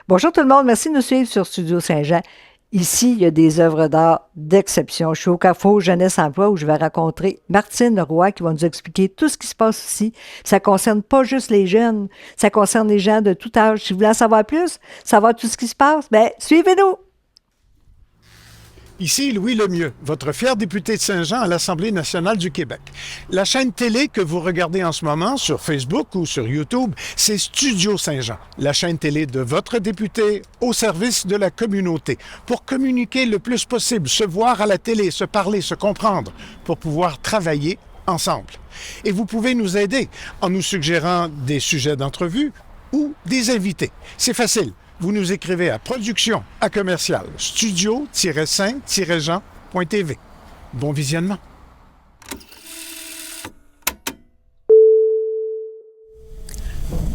Bonjour tout le monde, merci de nous suivre sur Studio Saint-Jean. Ici, il y a des œuvres d'art d'exception. Je suis au Carrefour Jeunesse Emploi où je vais rencontrer Martine Roy qui va nous expliquer tout ce qui se passe ici. Ça concerne pas juste les jeunes, ça concerne les gens de tout âge. Si vous voulez en savoir plus, savoir tout ce qui se passe, ben suivez-nous! Ici Louis Lemieux, votre fier député de Saint-Jean à l'Assemblée nationale du Québec. La chaîne télé que vous regardez en ce moment sur Facebook ou sur YouTube, c'est Studio Saint-Jean, la chaîne télé de votre député au service de la communauté, pour communiquer le plus possible, se voir à la télé, se parler, se comprendre, pour pouvoir travailler ensemble. Et vous pouvez nous aider en nous suggérant des sujets d'entrevue ou des invités. C'est facile. Vous nous écrivez à production@studio-saint-jean.tv. Bon visionnement.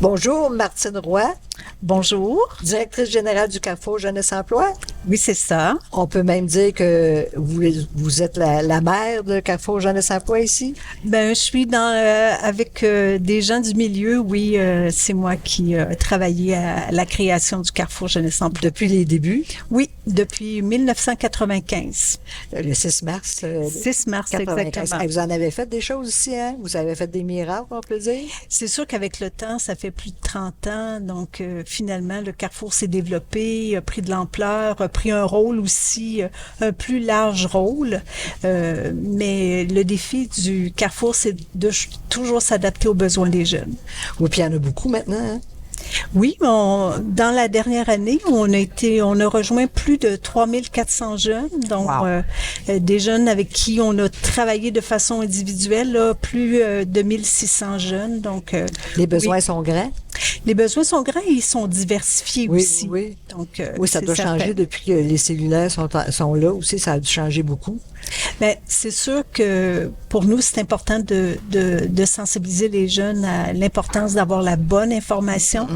Bonjour, Martine Roy, Bonjour. directrice générale du Carrefour Jeunesse Emploi. Oui, c'est ça. On peut même dire que vous êtes la mère de Carrefour Jeunesse Emploi ici. Ben, je suis avec des gens du milieu. Oui, c'est moi qui ai travaillé à la création du Carrefour Jeunesse Emploi. Depuis les débuts, Oui, depuis 1995. le 6 mars. 6 mars, 95. exactement. Hey, vous en avez fait des choses ici, hein? Vous avez fait des miracles, on peut dire? C'est sûr qu'avec le temps, ça fait plus de 30 ans. Donc, finalement, le Carrefour s'est développé, a pris de l'ampleur, a pris un rôle aussi, un plus large rôle. Mais le défi du Carrefour, c'est de toujours s'adapter aux besoins des jeunes. Oui, puis il y en a beaucoup maintenant, hein? Oui, dans la dernière année, on a rejoint plus de 3400 jeunes, donc Wow. des jeunes avec qui on a travaillé de façon individuelle, là, plus de 1600 jeunes. Donc, Les besoins oui, sont grands. les besoins sont grands et ils sont diversifiés Oui, aussi. oui. Donc, Oui, ça c'est doit certain. changer depuis que les cellulaires sont là aussi. Ça a dû changer beaucoup. Mais c'est sûr que pour nous, c'est important de sensibiliser les jeunes à l'importance d'avoir la bonne information,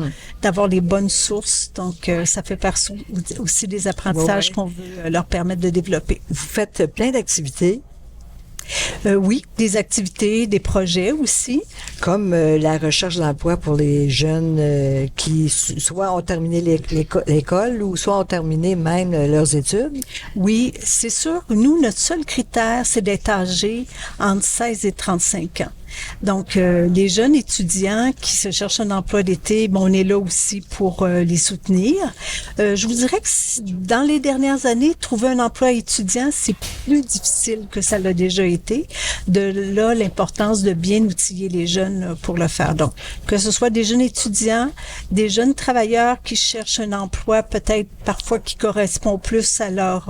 d'avoir les bonnes sources. Donc, ça fait partie aussi des apprentissages Ouais. qu'on veut leur permettre de développer. Vous faites plein d'activités, Oui, des activités, des projets aussi. comme la recherche d'emploi pour les jeunes qui soit ont terminé l'école ou soit ont terminé même leurs études. Oui, c'est sûr. Nous, notre seul critère, c'est d'être âgé entre 16 et 35 ans. Donc, les jeunes étudiants qui se cherchent un emploi d'été, bon, on est là aussi pour les soutenir. Je vous dirais que dans les dernières années, trouver un emploi étudiant, c'est plus difficile que ça l'a déjà été. De là, l'importance de bien outiller les jeunes pour le faire. Donc, que ce soit des jeunes étudiants, des jeunes travailleurs qui cherchent un emploi peut-être parfois qui correspond plus à leur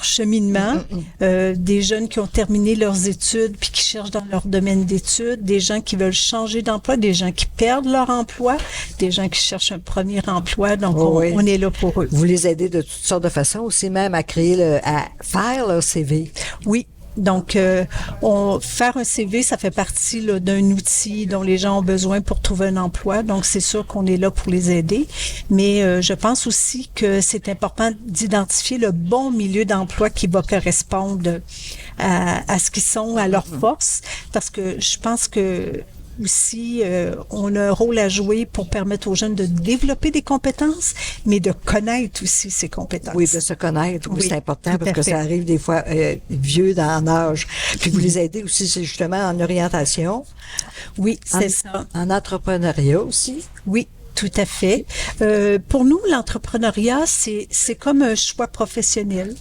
cheminement, des jeunes qui ont terminé leurs études puis qui cherchent dans leur domaine d'études, des gens qui veulent changer d'emploi, des gens qui perdent leur emploi, des gens qui cherchent un premier emploi. Donc, Oh oui. on est là pour eux. Vous les aidez de toutes sortes de façons aussi, même à à faire leur CV. Oui. Donc, faire un CV, ça fait partie là, d'un outil dont les gens ont besoin pour trouver un emploi. Donc, c'est sûr qu'on est là pour les aider. Mais je pense aussi que c'est important d'identifier le bon milieu d'emploi qui va correspondre à ce qu'ils sont, à leurs forces. Parce que je pense que aussi, on a un rôle à jouer pour permettre aux jeunes de développer des compétences, mais de connaître aussi ces compétences. Oui, de se connaître, oui, Oui, c'est important tout parce à que fait. ça arrive des fois vieux dans l'âge. Puis vous les aidez aussi, c'est justement en orientation, Oui, en, c'est ça. en entrepreneuriat aussi. Oui, tout à fait. Pour nous, l'entrepreneuriat, c'est comme un choix professionnel.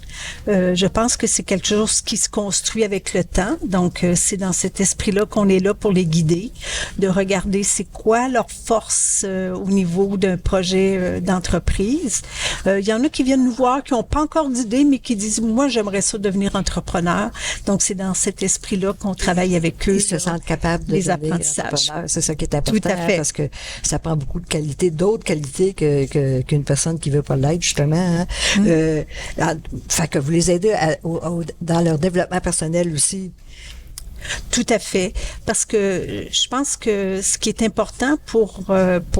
Je pense que c'est quelque chose qui se construit avec le temps. Donc, c'est dans cet esprit-là qu'on est là pour les guider, de regarder c'est quoi leur force au niveau d'un projet d'entreprise. Il y en a qui viennent nous voir, qui n'ont pas encore d'idée, mais qui disent, moi, j'aimerais ça devenir entrepreneur. Donc, c'est dans cet esprit-là qu'on travaille avec eux. Ils se sentent capables de les devenir apprentissages. entrepreneurs. C'est ça qui est important, Tout à fait. parce que ça prend beaucoup de qualités, d'autres qualités qu'une personne qui veut pas l'être, justement. Hein. Fait que vous les aidez dans leur développement personnel aussi. Tout à fait, parce que je pense que ce qui est important pour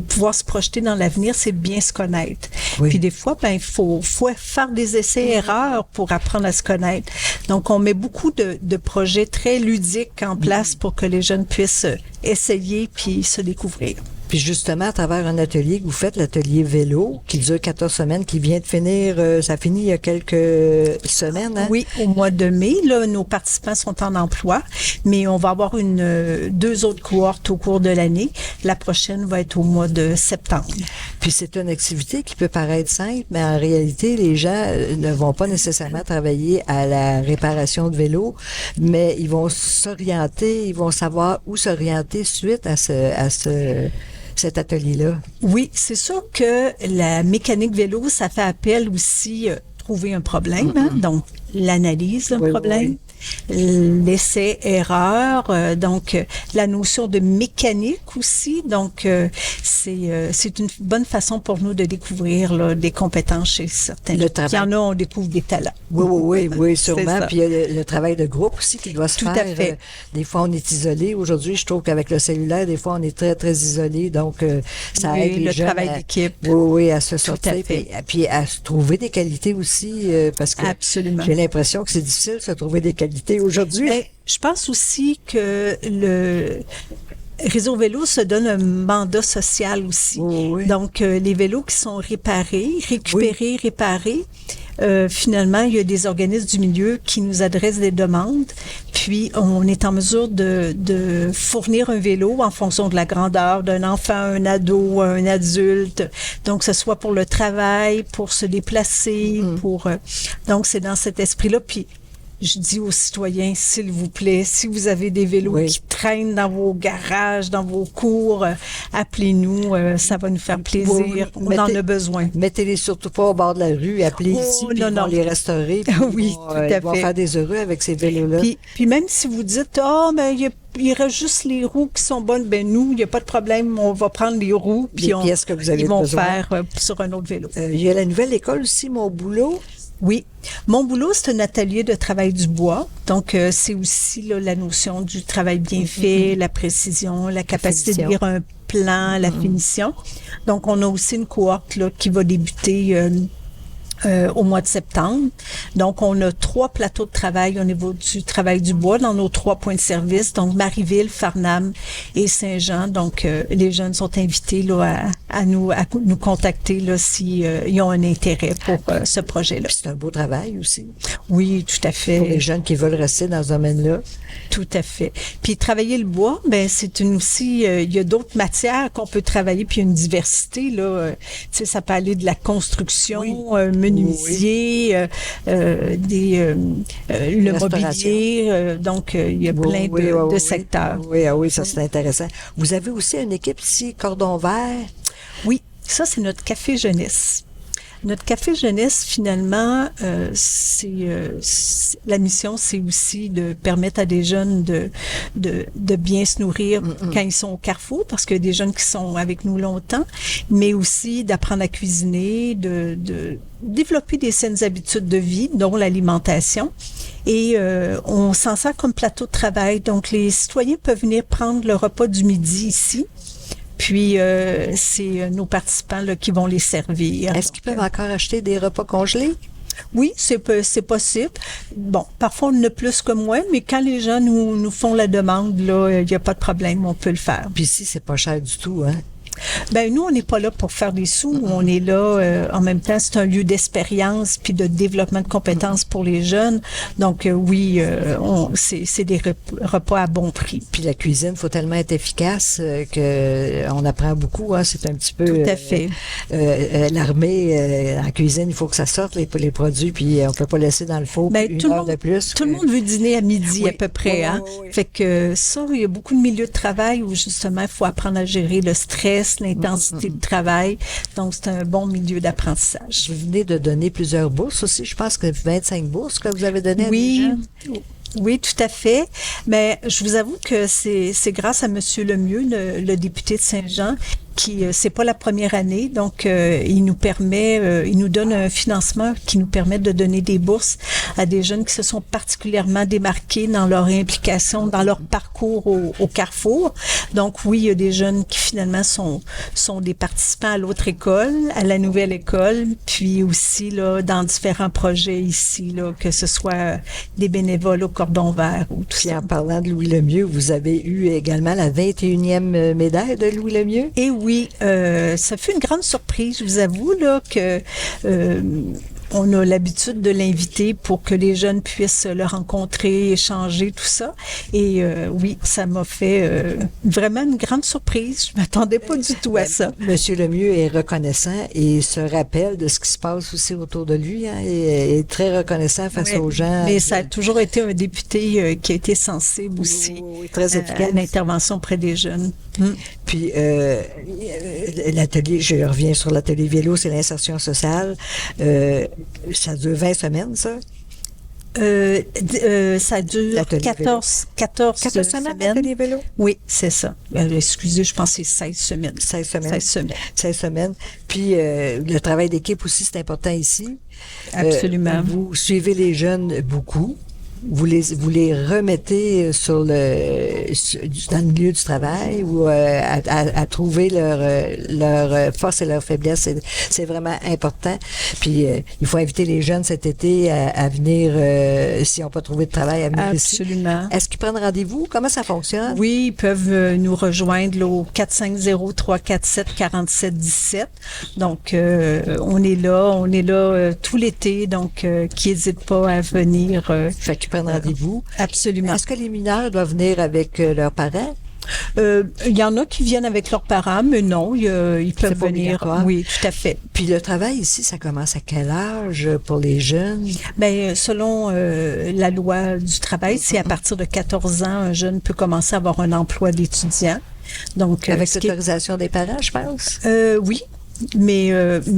pouvoir se projeter dans l'avenir, c'est bien se connaître. Oui. Puis des fois, il faut faire des essais-erreurs pour apprendre à se connaître. Donc, on met beaucoup de projets très ludiques en place pour que les jeunes puissent essayer puis se découvrir. Puis justement, à travers un atelier que vous faites, l'atelier vélo, qui dure 14 semaines, qui vient de finir, ça finit il y a quelques semaines, hein? Oui, au mois de mai, là, nos participants sont en emploi, mais on va avoir deux autres cohortes au cours de l'année. La prochaine va être au mois de septembre. Puis c'est une activité qui peut paraître simple, mais en réalité, les gens ne vont pas nécessairement travailler à la réparation de vélo, mais ils vont s'orienter, ils vont savoir où s'orienter suite à cet atelier-là. Oui, c'est sûr que la mécanique vélo, ça fait appel aussi trouver un problème, hein? Donc l'analyse d'un problème. L'essai-erreur, donc la notion de mécanique aussi. Donc, c'est une bonne façon pour nous de découvrir là, des compétences chez certains. Il y en a, on découvre des talents. Oui, sûrement. Puis il y a le travail de groupe aussi qui doit se Tout faire. À fait. Des fois, on est isolé. Aujourd'hui, je trouve qu'avec le cellulaire, des fois, on est très, très isolé. Donc, ça aide les jeunes. Le travail d'équipe. Oui, à se sortir. À fait. Puis à se trouver des qualités aussi, parce que Absolument. J'ai l'impression que c'est difficile de se trouver des qualités aujourd'hui. Mais je pense aussi que le Réseau Vélo se donne un mandat social aussi. Oui. Donc, les vélos qui sont récupérés, réparés, finalement, il y a des organismes du milieu qui nous adressent des demandes, puis on est en mesure de fournir un vélo en fonction de la grandeur d'un enfant, un ado, un adulte. Donc, que ce soit pour le travail, pour se déplacer, donc c'est dans cet esprit-là. Puis je dis aux citoyens, s'il vous plaît, si vous avez des vélos qui traînent dans vos garages, dans vos cours, appelez-nous, ça va nous faire plaisir. On en a besoin. Mettez-les surtout pas au bord de la rue, appelez ici, puis ils vont les restaurer. Puis oui, tout à fait. Ils vont faire des heureux avec ces vélos-là. Puis même si vous dites, il reste juste les roues qui sont bonnes, ben nous, il n'y a pas de problème, on va prendre les roues, puis pièces que vous avez ils vont besoin. faire sur un autre vélo. Il y a la nouvelle école aussi, Mon Boulot. Oui. Mon boulot, c'est un atelier de travail du bois. Donc, c'est aussi là, la notion du travail bien fait, la précision, la capacité de lire un plan, la finition. Donc, on a aussi une cohorte là, qui va débuter au mois de septembre. Donc, on a 3 plateaux de travail au niveau du travail du bois dans nos 3 points de service. Donc, Marieville, Farnham et Saint-Jean. Donc, les jeunes sont invités là, à nous contacter là, s'ils ont un intérêt pour ce projet-là. Puis c'est un beau travail aussi. Oui, tout à fait. Pour les jeunes qui veulent rester dans ce domaine-là. Tout à fait. Puis travailler le bois, ben c'est aussi il y a d'autres matières qu'on peut travailler, puis il y a une diversité là. Tu sais, ça peut aller de la construction, menuisier, le mobilier. Donc il y a plein de secteurs. Oui, ça c'est intéressant. Vous avez aussi une équipe ici, Cordon Vert. Oui, ça c'est notre café jeunesse. Notre café jeunesse, finalement, la mission, c'est aussi de permettre à des jeunes de bien se nourrir quand ils sont au carrefour, parce qu'il y a des jeunes qui sont avec nous longtemps, mais aussi d'apprendre à cuisiner, de développer des saines habitudes de vie, dont l'alimentation. Et on s'en sert comme plateau de travail. Donc, les citoyens peuvent venir prendre le repas du midi ici. Puis, c'est nos participants là, qui vont les servir. Est-ce qu'ils peuvent encore acheter des repas congelés? Oui, c'est possible. Bon, parfois, on en a plus que moins, mais quand les gens nous font la demande, là, il n'y a pas de problème, on peut le faire. Puis ici, c'est pas cher du tout, hein? Ben nous, on n'est pas là pour faire des sous. On est là, en même temps, c'est un lieu d'expérience puis de développement de compétences pour les jeunes. Donc, oui, c'est des repas à bon prix. Puis la cuisine, faut tellement être efficace que on apprend beaucoup. Hein, c'est un petit peu... Tout à fait. L'armée, en cuisine, il faut que ça sorte, les produits, puis on peut pas laisser dans le four une heure de plus. Tout le monde veut dîner à midi à peu près. Oui. Fait que ça, il y a beaucoup de milieux de travail où, justement, il faut apprendre à gérer le stress, l'intensité de travail. Donc, c'est un bon milieu d'apprentissage. Vous venez de donner plusieurs bourses aussi. Je pense que 25 bourses que vous avez données à des jeunes. Oui, tout à fait. Mais je vous avoue que c'est grâce à Monsieur Lemieux, le député de Saint-Jean, qui c'est pas la première année, donc il nous donne un financement qui nous permet de donner des bourses à des jeunes qui se sont particulièrement démarqués dans leur implication, dans leur parcours au Carrefour. Donc oui, il y a des jeunes qui finalement sont des participants à l'autre école, à la nouvelle école, puis aussi là dans différents projets ici, là, que ce soit des bénévoles au Cordon Vert ou tout ça. En parlant de Louis Lemieux, vous avez eu également la 21e médaille de Louis Lemieux. Et oui, ça fait une grande surprise, je vous avoue, là, que on a l'habitude de l'inviter pour que les jeunes puissent le rencontrer, échanger, tout ça. Et oui, ça m'a fait vraiment une grande surprise. Je m'attendais pas du tout à ça. Monsieur Lemieux est reconnaissant et se rappelle de ce qui se passe aussi autour de lui, hein, et est très reconnaissant face aux gens. Mais ça a toujours été un député qui a été sensible aussi. Oui, très efficace. À l'intervention auprès des jeunes. Puis l'atelier, je reviens sur l'atelier vélo, c'est l'insertion sociale. Ça dure 20 semaines, ça? Ça dure 14 semaines. L'atelier vélo? Oui, c'est ça. Excusez, je pense que c'est 16 semaines. 16 semaines. 16 semaines. 16 semaines. Puis le travail d'équipe aussi, c'est important ici. Absolument. Vous suivez les jeunes beaucoup. Vous les remettez dans le milieu du travail ou à trouver leur force et leur faiblesse. C'est vraiment important. Puis il faut inviter les jeunes cet été à venir, s'ils n'ont pas trouvé de travail, à venir ici. Absolument. Est-ce qu'ils prennent rendez-vous? Comment ça fonctionne? Oui, ils peuvent nous rejoindre là, au 450-347-4717. Donc, on est là tout l'été, donc qui n'hésitent pas à venir. Fait qu'ils prennent rendez-vous. Absolument. Est-ce que les mineurs doivent venir avec leurs parents? Il y en a qui viennent avec leurs parents, mais non, ils peuvent pas venir. obligatoire. Oui, tout à fait. Puis le travail ici, ça commence à quel âge pour les jeunes? Ben, selon la loi du travail, c'est à partir de 14 ans, un jeune peut commencer à avoir un emploi d'étudiant. Donc, avec l'autorisation des parents, je pense? Oui. Mais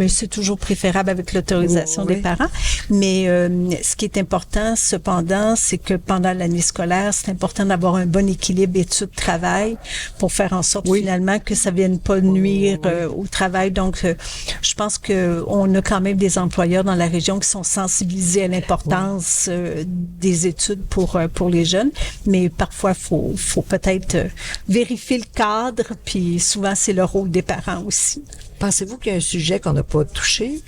c'est toujours préférable avec l'autorisation des parents. Mais ce qui est important, cependant, c'est que pendant l'année scolaire, c'est important d'avoir un bon équilibre études-travail pour faire en sorte finalement que ça vienne pas nuire au travail. Donc, je pense que on a quand même des employeurs dans la région qui sont sensibilisés à l'importance des études pour les jeunes. Mais parfois, faut peut-être vérifier le cadre. Puis souvent, c'est le rôle des parents aussi. Pensez-vous qu'il y a un sujet qu'on n'a pas touché?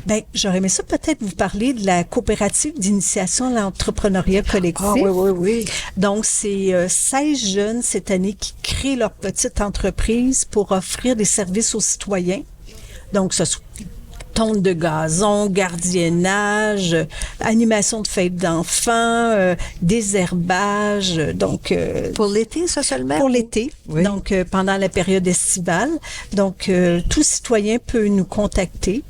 Ben, j'aurais aimé ça peut-être vous parler de la coopérative d'initiation à l'entrepreneuriat collectif. Ah oui. Donc, c'est 16 jeunes cette année qui créent leur petite entreprise pour offrir des services aux citoyens. Donc, ce soit tonte de gazon, gardiennage, animation de fêtes d'enfants, désherbage. Donc pour l'été, ça seulement? Pour l'été. Oui. Donc pendant la période estivale. Donc tout citoyen peut nous contacter.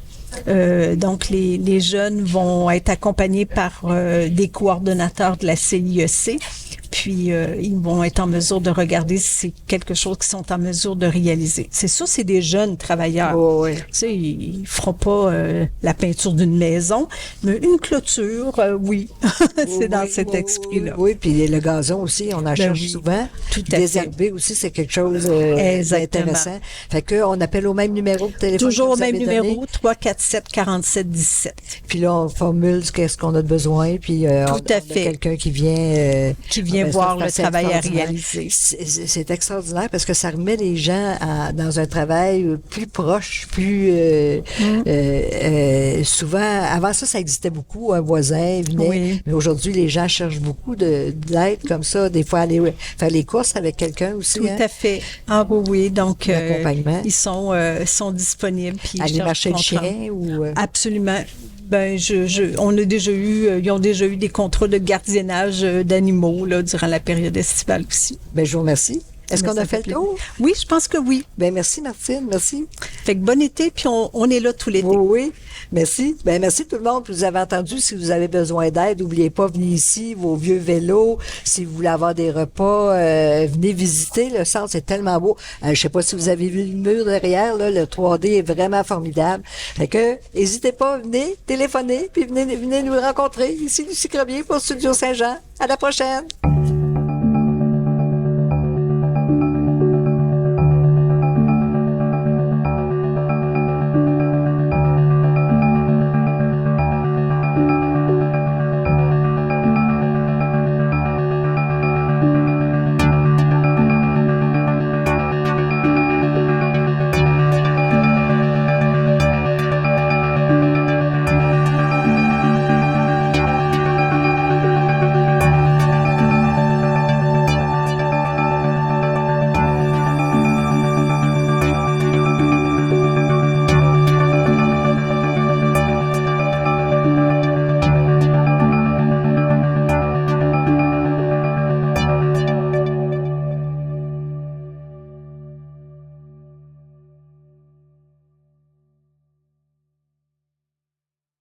Donc les jeunes vont être accompagnés par des coordonnateurs de la CIEC. Puis, ils vont être en mesure de regarder si c'est quelque chose qu'ils sont en mesure de réaliser. C'est sûr, c'est des jeunes travailleurs. Oh, oui. Tu sais, ils feront pas la peinture d'une maison, mais une clôture, oui. C'est dans cet esprit-là. Oui, puis le gazon aussi, on en cherche souvent. Tout à fait. Désherber aussi, c'est quelque chose d'intéressant. Fait qu'on appelle au même numéro de téléphone. Toujours au même numéro, 347-4717. Puis là, on formule qu'est-ce qu'on a de besoin, puis on a quelqu'un qui vient voir le travail à réaliser. C'est extraordinaire parce que ça remet les gens dans un travail plus proche, plus souvent. Avant ça existait beaucoup. Un voisin venait, mais aujourd'hui, les gens cherchent beaucoup d'aide comme ça. Des fois, aller faire les courses avec quelqu'un aussi. Tout à fait. Ah oui. Donc, ils sont disponibles. Puis aller marcher le chien ou... Absolument. Ben, on a déjà ils ont déjà eu des contrats de gardiennage d'animaux là durant la période estivale aussi. Ben, je vous remercie. Est-ce qu'on a fait le tour? Oui, je pense que oui. Ben, merci Martine, merci. Fait que bon été, puis on est là tout l'été. Oui, merci. Ben, merci tout le monde. Vous avez entendu, si vous avez besoin d'aide, n'oubliez pas, venez ici, vos vieux vélos. Si vous voulez avoir des repas, venez visiter. Le centre, c'est tellement beau. Je sais pas si vous avez vu le mur derrière, là, le 3D est vraiment formidable. Fait que, n'hésitez pas, venez, téléphonez, puis venez nous rencontrer. Ici, Lucie Crevier pour Studio Saint-Jean. À la prochaine!